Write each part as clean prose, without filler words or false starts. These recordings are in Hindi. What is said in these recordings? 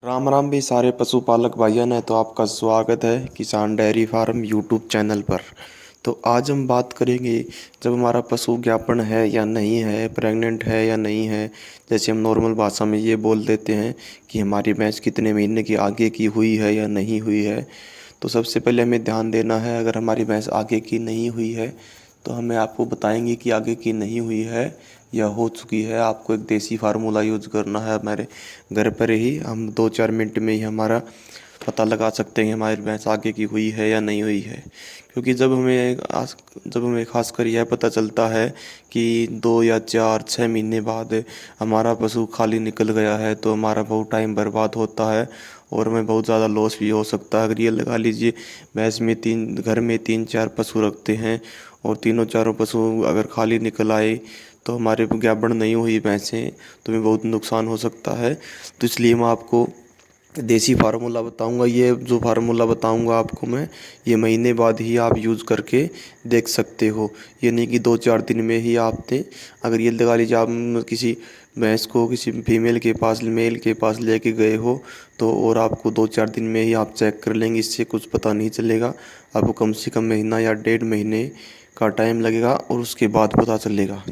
राम राम भी सारे पशुपालक भाइयों ने तो आपका स्वागत है किसान डेयरी फार्म यूट्यूब चैनल पर। तो आज हम बात करेंगे जब हमारा पशु ज्ञापन है या नहीं है, प्रेग्नेंट है या नहीं है। जैसे हम नॉर्मल भाषा में ये बोल देते हैं कि हमारी भैंस कितने महीने की आगे की हुई है या नहीं हुई है। तो सबसे पहले हमें ध्यान देना है, अगर हमारी भैंस आगे की नहीं हुई है तो हमें आपको बताएंगे कि आगे की नहीं हुई है या हो चुकी है। आपको एक देसी फार्मूला यूज़ करना है। हमारे घर पर ही हम 2-4 मिनट में ही हमारा पता लगा सकते हैं कि हमारी भैंस आगे की हुई है या नहीं हुई है। क्योंकि जब हमें खासकर यह पता चलता है कि 2 या 4-6 महीने बाद हमारा पशु खाली निकल गया है तो हमारा बहुत टाइम बर्बाद होता है और हमें बहुत ज़्यादा लॉस भी हो सकता है। अगर ये लगा लीजिए भैंस में घर में 3-4 पशु रखते हैं और तीनों चारों पशु अगर खाली निकल आए तो हमारे गाभिन नहीं हुई भैंसें तो हमें बहुत नुकसान हो सकता है। तो इसलिए मैं आपको देसी फार्मूला बताऊंगा। ये जो फार्मूला बताऊंगा आपको मैं, ये महीने बाद ही आप यूज़ करके देख सकते हो। ये नहीं कि 2-4 दिन में ही आप दें। अगर ये लगा लीजिए आप किसी भैंस को किसी फीमेल के पास मेल के पास लेके गए हो तो और आपको 2-4 दिन में ही आप चेक कर लेंगे, इससे कुछ पता नहीं चलेगा। आपको कम से कम महीना या 1.5 महीने का टाइम लगेगा और उसके बाद पता चलेगा।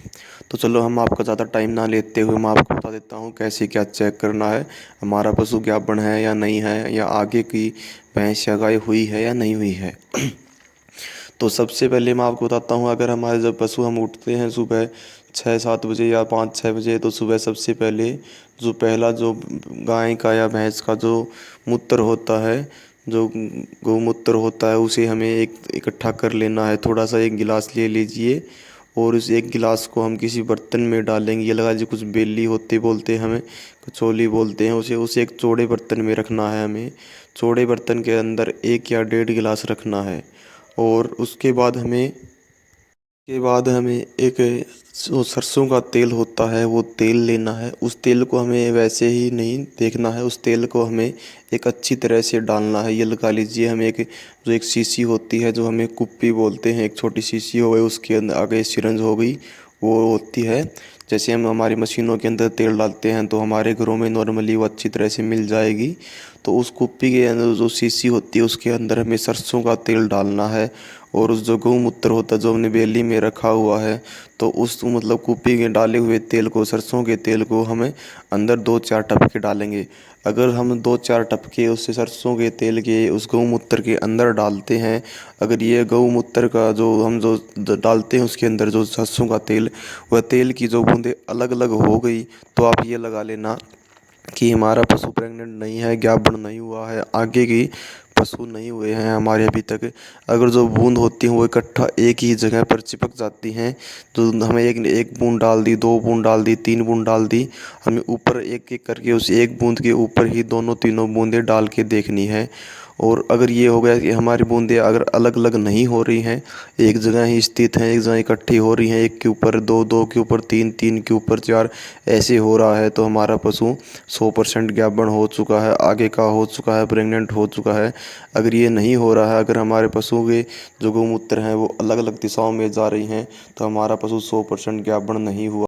तो चलो हम आपका ज़्यादा टाइम ना लेते हुए मैं आपको बता देता हूँ कैसे क्या चेक करना है हमारा पशु गाभिन है या नहीं है, या आगे की भैंस या गाय हुई है या नहीं हुई है। तो सबसे पहले मैं आपको बताता हूँ, अगर हमारे जब पशु हम उठते हैं सुबह 6-7 बजे या 5-6 बजे, तो सुबह सबसे पहले जो पहला जो गाय का या भैंस का जो मूत्र होता है, जो गौमूत्र होता है, उसे हमें एक इकट्ठा कर लेना है। थोड़ा सा एक गिलास ले लीजिए और उस एक गिलास को हम किसी बर्तन में डालेंगे। ये लगा लीजिए कुछ बेली होती बोलते हैं हमें, कचौली बोलते हैं उसे एक चौड़े बर्तन में रखना है हमें। चौड़े बर्तन के अंदर 1 या 1.5 गिलास रखना है और उसके बाद हमें एक जो सरसों का तेल होता है वो तेल लेना है। उस तेल को हमें वैसे ही नहीं देखना है, उस तेल को हमें एक अच्छी तरह से डालना है। ये लगा लीजिए हमें एक शीशी होती है, जो हमें कुप्पी बोलते हैं, एक छोटी शीशी हो गई, उसके अंदर आगे सिरंज हो गई, वो होती है। जैसे हम हमारी मशीनों के अंदर तेल डालते हैं तो हमारे घरों में नॉर्मली वो अच्छी तरह से मिल जाएगी। तो उस कुप्पी के अंदर जो शीशी होती है उसके अंदर हमें सरसों का तेल डालना है और उस जो गौमूत्र होता है जो हमने बेली में रखा हुआ है, तो उस मतलब कुप्पी के डाले हुए तेल को, सरसों के तेल को हमें अंदर 2-4 टपके डालेंगे। अगर हम 2-4 टपके उससे सरसों के तेल के उस गौमूत्र के अंदर डालते हैं, अगर ये गौमूत्र का जो डालते हैं उसके अंदर जो सरसों का तेल, वह तेल की जो बूंदें अलग अलग हो गई, तो आप ये लगा लेना कि हमारा पशु प्रेग्नेंट नहीं है, गाभिन नहीं हुआ है, आगे की पशु नहीं हुए हैं हमारे अभी तक। अगर जो बूंद होती हैं वो इकट्ठा एक ही जगह पर चिपक जाती हैं, तो हमें एक एक बूंद डाल दी, 2 बूंद डाल दी, 3 बूंद डाल दी, हमें ऊपर एक एक करके उस एक बूंद के ऊपर ही दोनों तीनों बूंदें डाल के देखनी है। और अगर ये हो गया कि हमारी बूंदें अगर अलग अलग नहीं हो रही हैं, एक जगह ही स्थित हैं, एक जगह इकट्ठी हो रही हैं, एक के ऊपर दो, दो के ऊपर तीन, तीन के ऊपर चार, ऐसे हो रहा है, तो हमारा पशु 100% गाभिन हो चुका है, आगे का हो चुका है, प्रेग्नेंट हो चुका है। अगर ये नहीं हो रहा है, अगर हमारे पशु के जो गौमूत्र हैं वो अलग अलग दिशाओं में जा रही हैं, तो हमारा पशु 100% गाभिन नहीं हुआ।